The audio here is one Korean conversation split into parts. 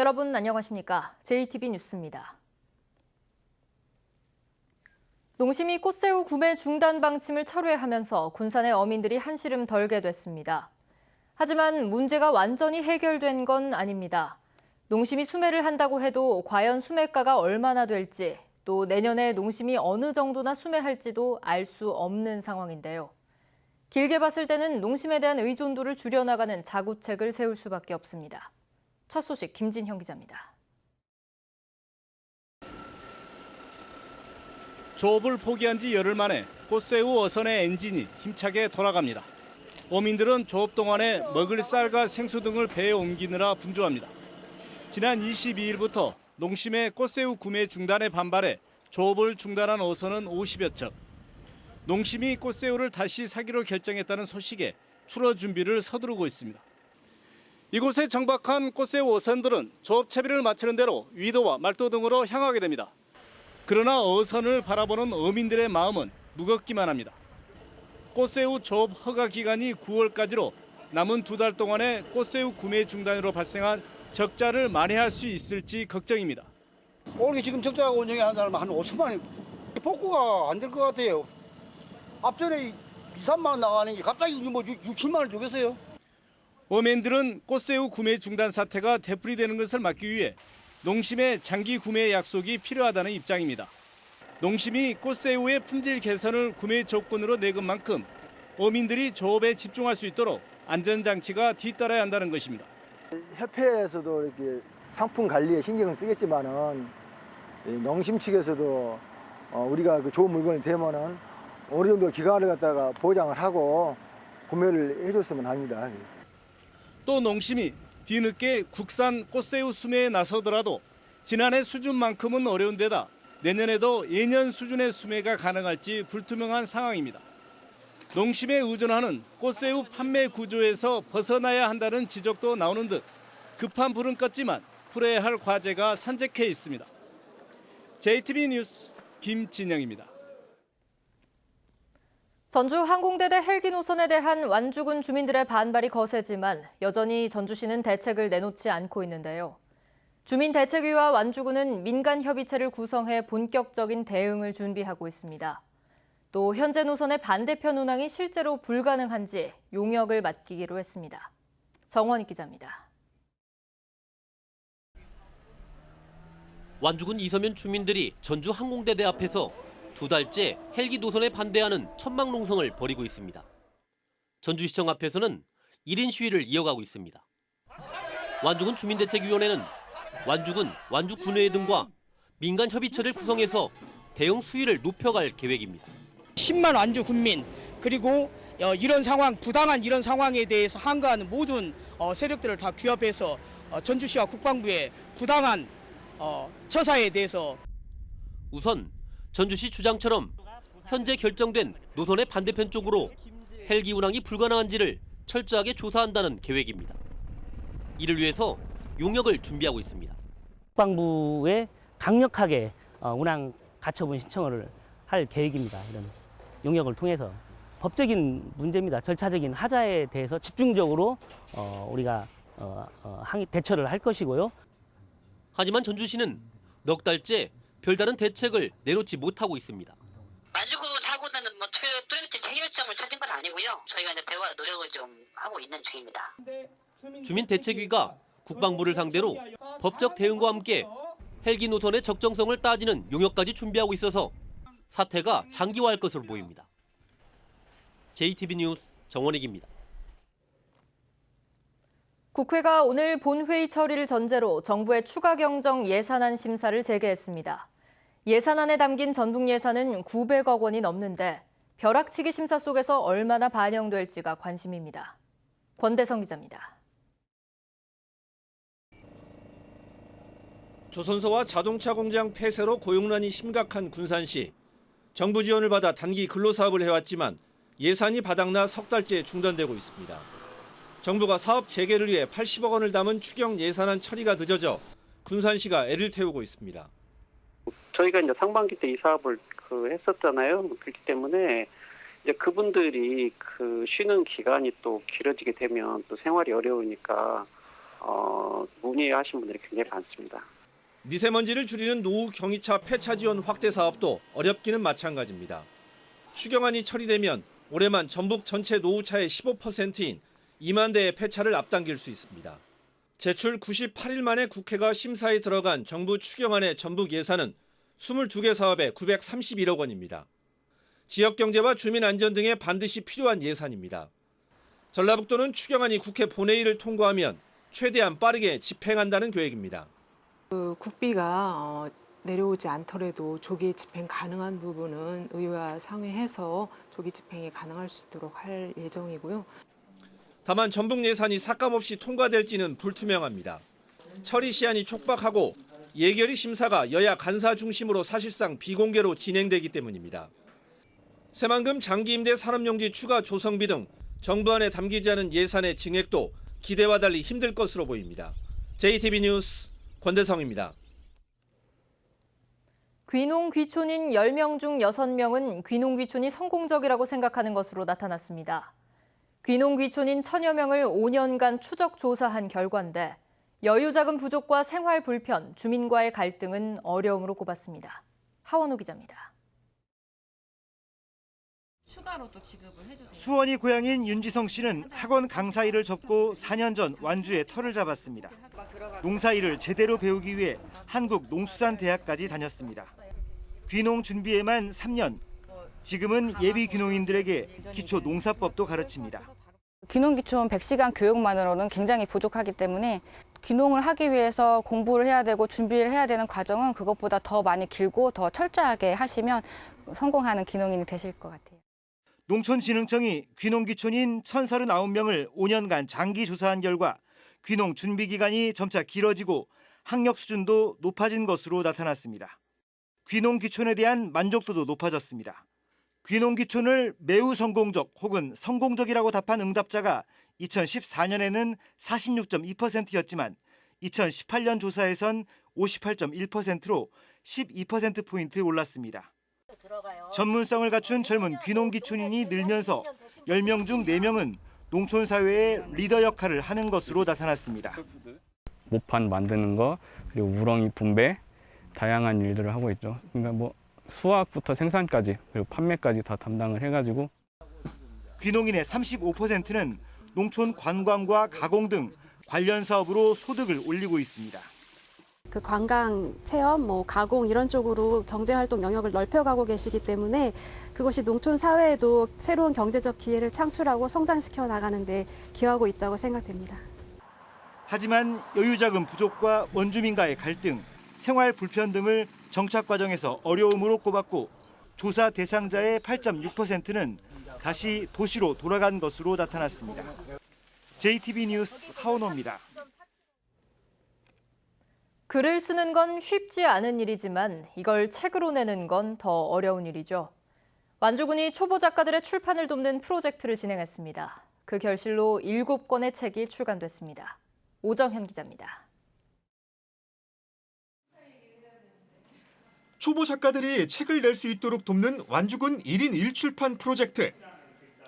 여러분 안녕하십니까? JTB 뉴스입니다. 농심이 꽃새우 구매 중단 방침을 철회하면서 군산의 어민들이 한시름 덜게 됐습니다. 하지만 문제가 완전히 해결된 건 아닙니다. 농심이 수매를 한다고 해도 과연 수매가가 얼마나 될지, 또 내년에 농심이 어느 정도나 수매할지도 알 수 없는 상황인데요. 길게 봤을 때는 농심에 대한 의존도를 줄여나가는 자구책을 세울 수밖에 없습니다. 첫 소식 김진형 기자입니다. 조업을 포기한 지 열흘 만에 꽃새우 어선의 엔진이 힘차게 돌아갑니다. 어민들은 조업 동안에 먹을 쌀과 생수 등을 배에 옮기느라 분주합니다. 지난 22일부터 농심의 꽃새우 구매 중단에 반발해 조업을 중단한 어선은 50여 척. 농심이 꽃새우를 다시 사기로 결정했다는 소식에 출어 준비를 서두르고 있습니다. 이곳에 정박한 꽃새우 어선들은 조업 채비를 마치는 대로 위도와 말도 등으로 향하게 됩니다. 그러나 어선을 바라보는 어민들의 마음은 무겁기만 합니다. 꽃새우 조업 허가 기간이 9월까지로 남은 2달 동안에 꽃새우 구매 중단으로 발생한 적자를 만회할 수 있을지 걱정입니다. 올해 지금 적자 운영하는 사람은 한 5천만 원, 복구가 안 될 것 같아요. 앞전에 2, 3만 원 나가는 게 갑자기 뭐 6, 7만 원 주겠어요? 어민들은 꽃새우 구매 중단 사태가 되풀이되는 것을 막기 위해 농심의 장기 구매 약속이 필요하다는 입장입니다. 농심이 꽃새우의 품질 개선을 구매 조건으로 내건 만큼 어민들이 조업에 집중할 수 있도록 안전장치가 뒤따라야 한다는 것입니다. 협회에서도 이렇게 상품 관리에 신경을 쓰겠지만은 농심 측에서도 우리가 그 좋은 물건이 되면은 어느 정도 기간을 갖다가 보장을 하고 구매를 해줬으면 합니다. 또 농심이 뒤늦게 국산 꽃새우 수매에 나서더라도 지난해 수준만큼은 어려운 데다 내년에도 예년 수준의 수매가 가능할지 불투명한 상황입니다. 농심에 의존하는 꽃새우 판매 구조에서 벗어나야 한다는 지적도 나오는 듯 급한 불은 껐지만 풀어야 할 과제가 산적해 있습니다. JTB 뉴스 김진영입니다. 전주 항공대대 헬기 노선에 대한 완주군 주민들의 반발이 거세지만 여전히 전주시는 대책을 내놓지 않고 있는데요. 주민대책위와 완주군은 민간협의체를 구성해 본격적인 대응을 준비하고 있습니다. 또 현재 노선의 반대편 운항이 실제로 불가능한지 용역을 맡기기로 했습니다. 정원익 기자입니다. 완주군 이서면 주민들이 전주 항공대대 앞에서 2달째 헬기 노선에 반대하는 천막농성을 벌이고 있습니다. 전주시청 앞에서는 1인 시위를 이어가고 있습니다. 완주군 주민대책위원회는 완주군, 완주군의회 등과 민간협의체를 구성해서 대응 수위를 높여갈 계획입니다. 10만 완주 군민 그리고 이런 상황, 부당한 이런 상황에 대해서 항거하는 모든 세력들을 다 규합해서 전주시와 국방부의 부당한 처사에 대해서 우선 전주시 주장처럼 현재 결정된 노선의 반대편 쪽으로 헬기 운항이 불가능한지를 철저하게 조사한다는 계획입니다. 이를 위해서 용역을 준비하고 있습니다. 국방부에 강력하게 운항 가처분 신청을 할 계획입니다. 이런 용역을 통해서 법적인 문제입니다. 절차적인 하자에 대해서 집중적으로 우리가 대처를 할 것이고요. 하지만 전주시는 넉 달째 별다른 대책을 내놓지 못하고 있습니다. 완주군하고는 뚜렷한 해결점을 찾은 건 아니고요. 저희가 이제 대화 노력을 좀 하고 있는 중입니다. 주민대책위가 국방부를 상대로 법적 대응과 함께 헬기 노선의 적정성을 따지는 용역까지 준비하고 있어서 사태가 장기화할 것으로 보입니다. JTB 뉴스 정원익입니다. 국회가 오늘 본회의 처리를 전제로 정부의 추가 경정 예산안 심사를 재개했습니다. 예산안에 담긴 전북 예산은 900억 원이 넘는데 벼락치기 심사 속에서 얼마나 반영될지가 관심입니다. 권대성 기자입니다. 조선소와 자동차 공장 폐쇄로 고용난이 심각한 군산시. 정부 지원을 받아 단기 근로사업을 해왔지만 예산이 바닥나 석 달째 중단되고 있습니다. 정부가 사업 재개를 위해 80억 원을 담은 추경 예산안 처리가 늦어져 군산시가 애를 태우고 있습니다. 저희가 이제 상반기 때 이 사업을 했었잖아요. 그렇기 때문에 이제 그분들이 쉬는 기간이 또 길어지게 되면 또 생활이 어려우니까 문의하신 분들이 굉장히 많습니다. 미세먼지를 줄이는 노후 경이차 폐차 지원 확대 사업도 어렵기는 마찬가지입니다. 추경안이 처리되면 올해만 전북 전체 노후차의 15%인 2만 대의 폐차를 앞당길 수 있습니다. 제출 98일 만에 국회가 심사에 들어간 정부 추경안의 전북 예산은 22개 사업에 931억 원입니다. 지역경제와 주민안전 등에 반드시 필요한 예산입니다. 전라북도는 추경안이 국회 본회의를 통과하면 최대한 빠르게 집행한다는 계획입니다. 국비가 내려오지 않더라도 조기 집행 가능한 부분은 의회와 상의해서 조기 집행이 가능할 수 있도록 할 예정이고요. 다만 전북 예산이 삭감없이 통과될지는 불투명합니다. 처리 시한이 촉박하고 예결위 심사가 여야 간사 중심으로 사실상 비공개로 진행되기 때문입니다. 새만금 장기 임대 산업용지 추가 조성비 등 정부 안에 담기지 않은 예산의 증액도 기대와 달리 힘들 것으로 보입니다. JTB 뉴스 권대성입니다. 귀농 귀촌인 10명 중 6명은 귀농 귀촌이 성공적이라고 생각하는 것으로 나타났습니다. 귀농 귀촌인 1000여 명을 5년간 추적 조사한 결과인데 여유자금 부족과 생활 불편, 주민과의 갈등은 어려움으로 꼽았습니다. 하원호 기자입니다. 수원이 고향인 윤지성 씨는 학원 강사 일을 접고 4년 전 완주에 터를 잡았습니다. 농사일을 제대로 배우기 위해 한국농수산대학까지 다녔습니다. 귀농 준비에만 3년, 지금은 예비 귀농인들에게 기초 농사법도 가르칩니다. 귀농 기촌 100시간 교육만으로는 굉장히 부족하기 때문에 귀농을 하기 위해서 공부를 해야 되고 준비를 해야 되는 과정은 그것보다 더 많이 길고 더 철저하게 하시면 성공하는 귀농인이 되실 것 같아요. 농촌진흥청이 귀농 귀촌인 1039명을 5년간 장기 조사한 결과 귀농 준비 기간이 점차 길어지고 학력 수준도 높아진 것으로 나타났습니다. 귀농 귀촌에 대한 만족도도 높아졌습니다. 귀농 귀촌을 매우 성공적 혹은 성공적이라고 답한 응답자가 2014년에는 46.2%였지만 2018년 조사에선 58.1%로 12%포인트 올랐습니다. 전문성을 갖춘 젊은 귀농 귀촌인이 늘면서 10명 중 4명은 농촌 사회의 리더 역할을 하는 것으로 나타났습니다. 모판 만드는 거, 그리고 우렁이 분배, 다양한 일들을 하고 있죠. 그러니까 수확부터 생산까지 그리고 판매까지 다 담당을 해가지고. 귀농인의 35%는 농촌 관광과 가공 등 관련 사업으로 소득을 올리고 있습니다. 그 관광, 체험, 가공 이런 쪽으로 경제활동 영역을 넓혀가고 계시기 때문에 그것이 농촌 사회에도 새로운 경제적 기회를 창출하고 성장시켜 나가는 데 기여하고 있다고 생각됩니다. 하지만 여유자금 부족과 원주민과의 갈등, 생활 불편 등을 정착 과정에서 어려움으로 꼽았고 조사 대상자의 8.6%는 다시 도시로 돌아간 것으로 나타났습니다. JTB 뉴스 하원호입니다. 글을 쓰는 건 쉽지 않은 일이지만 이걸 책으로 내는 건 더 어려운 일이죠. 완주군이 초보 작가들의 출판을 돕는 프로젝트를 진행했습니다. 그 결실로 7권의 책이 출간됐습니다. 오정현 기자입니다. 초보 작가들이 책을 낼 수 있도록 돕는 완주군 1인 1출판 프로젝트.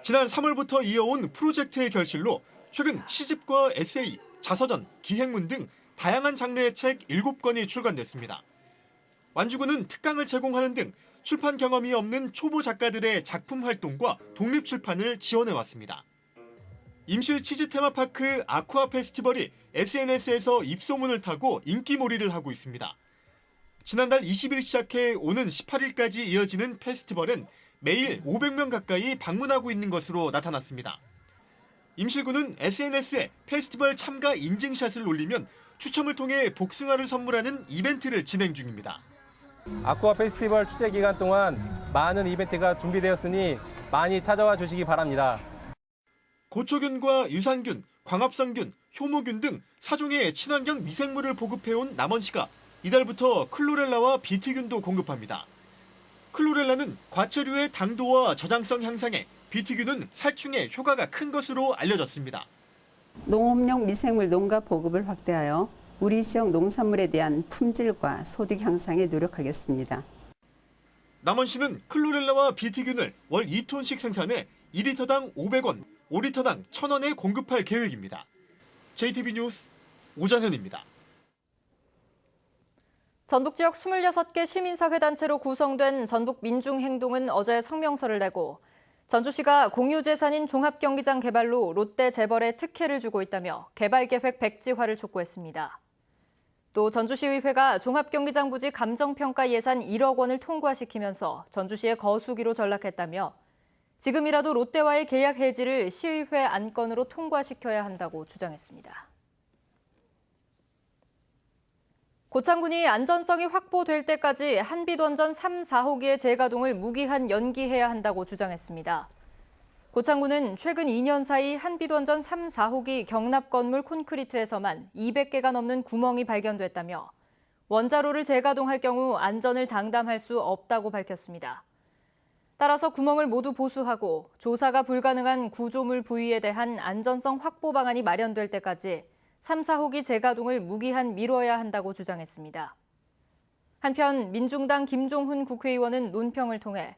지난 3월부터 이어온 프로젝트의 결실로 최근 시집과 에세이, 자서전, 기행문 등 다양한 장르의 책 7권이 출간됐습니다. 완주군은 특강을 제공하는 등 출판 경험이 없는 초보 작가들의 작품 활동과 독립 출판을 지원해왔습니다. 임실 치즈 테마파크 아쿠아 페스티벌이 SNS에서 입소문을 타고 인기몰이를 하고 있습니다. 지난달 20일 시작해 오는 18일까지 이어지는 페스티벌은 매일 500명 가까이 방문하고 있는 것으로 나타났습니다. 임실군은 SNS에 페스티벌 참가 인증샷을 올리면 추첨을 통해 복숭아를 선물하는 이벤트를 진행 중입니다. 아쿠아 페스티벌 축제 기간 동안 많은 이벤트가 준비되었으니 많이 찾아와 주시기 바랍니다. 고초균과 유산균, 광합성균, 효모균 등 4종의 친환경 미생물을 보급해온 남원시가 이달부터 클로렐라와 비티균도 공급합니다. 클로렐라는 과체류의 당도와 저장성 향상에, 비티균은 살충에 효과가 큰 것으로 알려졌습니다. 농업용 미생물 농가 보급을 확대하여 우리 지역 농산물에 대한 품질과 소득 향상에 노력하겠습니다. 남원시는 클로렐라와 비티균을 월 2톤씩 생산해 2리터당 500원, 5리터당 1,000원에 공급할 계획입니다. JTB 뉴스 오전현입니다. 전북 지역 26개 시민사회단체로 구성된 전북민중행동은 어제 성명서를 내고 전주시가 공유재산인 종합경기장 개발로 롯데 재벌에 특혜를 주고 있다며 개발계획 백지화를 촉구했습니다. 또 전주시의회가 종합경기장 부지 감정평가 예산 1억 원을 통과시키면서 전주시의 거수기로 전락했다며 지금이라도 롯데와의 계약 해지를 시의회 안건으로 통과시켜야 한다고 주장했습니다. 고창군이 안전성이 확보될 때까지 한빛원전 3, 4호기의 재가동을 무기한 연기해야 한다고 주장했습니다. 고창군은 최근 2년 사이 한빛원전 3, 4호기 경납 건물 콘크리트에서만 200개가 넘는 구멍이 발견됐다며 원자로를 재가동할 경우 안전을 장담할 수 없다고 밝혔습니다. 따라서 구멍을 모두 보수하고 조사가 불가능한 구조물 부위에 대한 안전성 확보 방안이 마련될 때까지 3, 4호기 재가동을 무기한 미뤄야 한다고 주장했습니다. 한편 민중당 김종훈 국회의원은 논평을 통해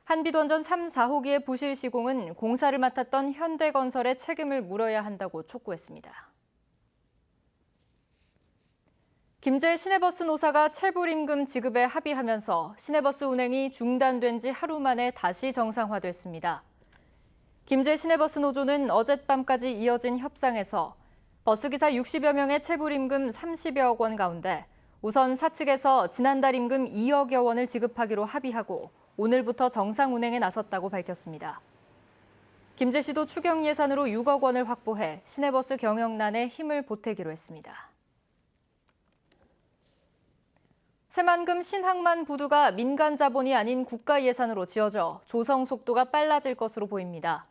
한빛원전 3, 4호기의 부실 시공은 공사를 맡았던 현대건설의 책임을 물어야 한다고 촉구했습니다. 김제 시내버스 노사가 체불임금 지급에 합의하면서 시내버스 운행이 중단된 지 하루 만에 다시 정상화됐습니다. 김제 시내버스 노조는 어젯밤까지 이어진 협상에서 버스기사 60여 명의 체불임금 30여억 원 가운데 우선 사측에서 지난달 임금 2억여 원을 지급하기로 합의하고 오늘부터 정상 운행에 나섰다고 밝혔습니다. 김제시도 추경 예산으로 6억 원을 확보해 시내버스 경영난에 힘을 보태기로 했습니다. 새만금 신항만 부두가 민간 자본이 아닌 국가 예산으로 지어져 조성 속도가 빨라질 것으로 보입니다.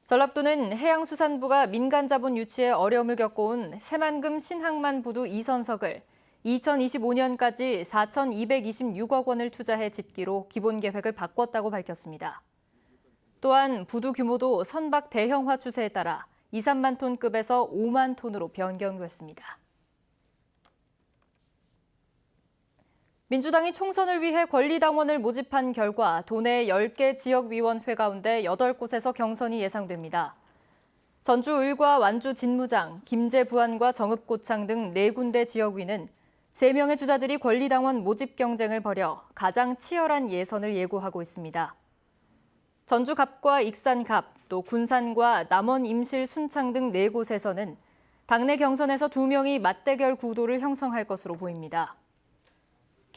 전라도는 해양수산부가 민간 자본 유치에 어려움을 겪어온 새만금 신항만 부두 2선석을 2025년까지 4,226억 원을 투자해 짓기로 기본 계획을 바꿨다고 밝혔습니다. 또한 부두 규모도 선박 대형화 추세에 따라 2, 3만 톤급에서 5만 톤으로 변경됐습니다. 민주당이 총선을 위해 권리당원을 모집한 결과 도내 10개 지역위원회 가운데 8곳에서 경선이 예상됩니다. 전주 을과 완주 진무장, 김제 부안과 정읍고창 등 4군데 지역위는 3명의 주자들이 권리당원 모집 경쟁을 벌여 가장 치열한 예선을 예고하고 있습니다. 전주 갑과 익산 갑, 또 군산과 남원 임실 순창 등 4곳에서는 당내 경선에서 2명이 맞대결 구도를 형성할 것으로 보입니다.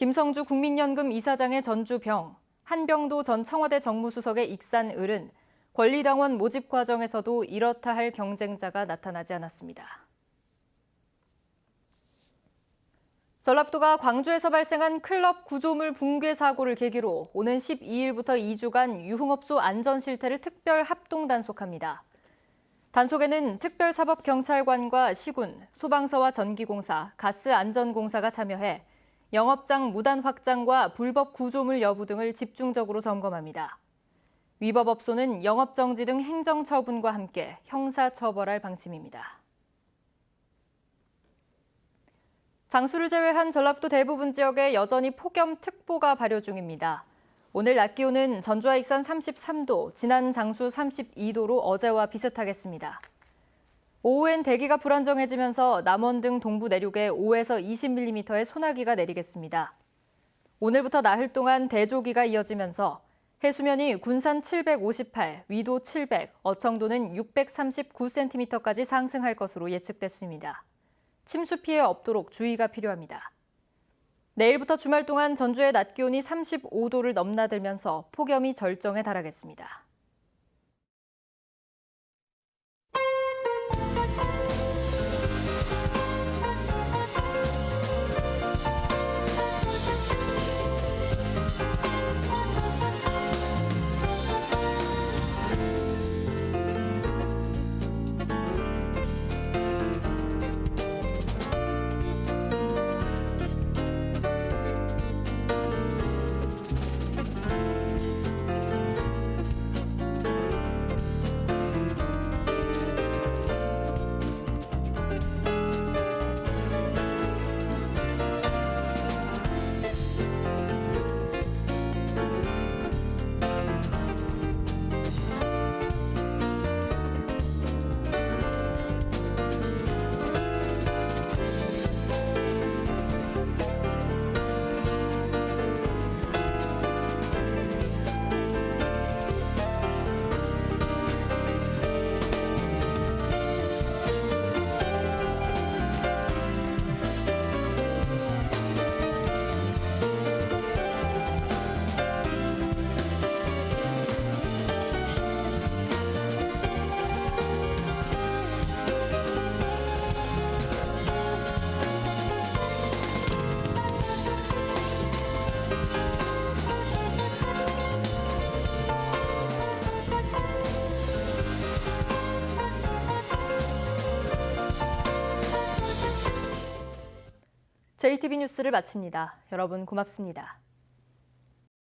김성주 국민연금 이사장의 전주병, 한병도 전 청와대 정무수석의 익산을은 권리당원 모집 과정에서도 이렇다 할 경쟁자가 나타나지 않았습니다. 전라도가 광주에서 발생한 클럽 구조물 붕괴 사고를 계기로 오는 12일부터 2주간 유흥업소 안전 실태를 특별 합동 단속합니다. 단속에는 특별사법경찰관과 시군, 소방서와 전기공사, 가스안전공사가 참여해 영업장 무단 확장과 불법 구조물 여부 등을 집중적으로 점검합니다. 위법업소는 영업정지 등 행정처분과 함께 형사처벌할 방침입니다. 장수를 제외한 전라도 대부분 지역에 여전히 폭염특보가 발효 중입니다. 오늘 낮 기온은 전주와 익산 33도, 진안 장수 32도로 어제와 비슷하겠습니다. 오후엔 대기가 불안정해지면서 남원 등 동부 내륙에 5에서 20mm의 소나기가 내리겠습니다. 오늘부터 나흘 동안 대조기가 이어지면서 해수면이 군산 758, 위도 700, 어청도는 639cm까지 상승할 것으로 예측됐습니다. 침수 피해 없도록 주의가 필요합니다. 내일부터 주말 동안 전주의 낮 기온이 35도를 넘나들면서 폭염이 절정에 달하겠습니다. JTB 뉴스를 마칩니다. 여러분 고맙습니다.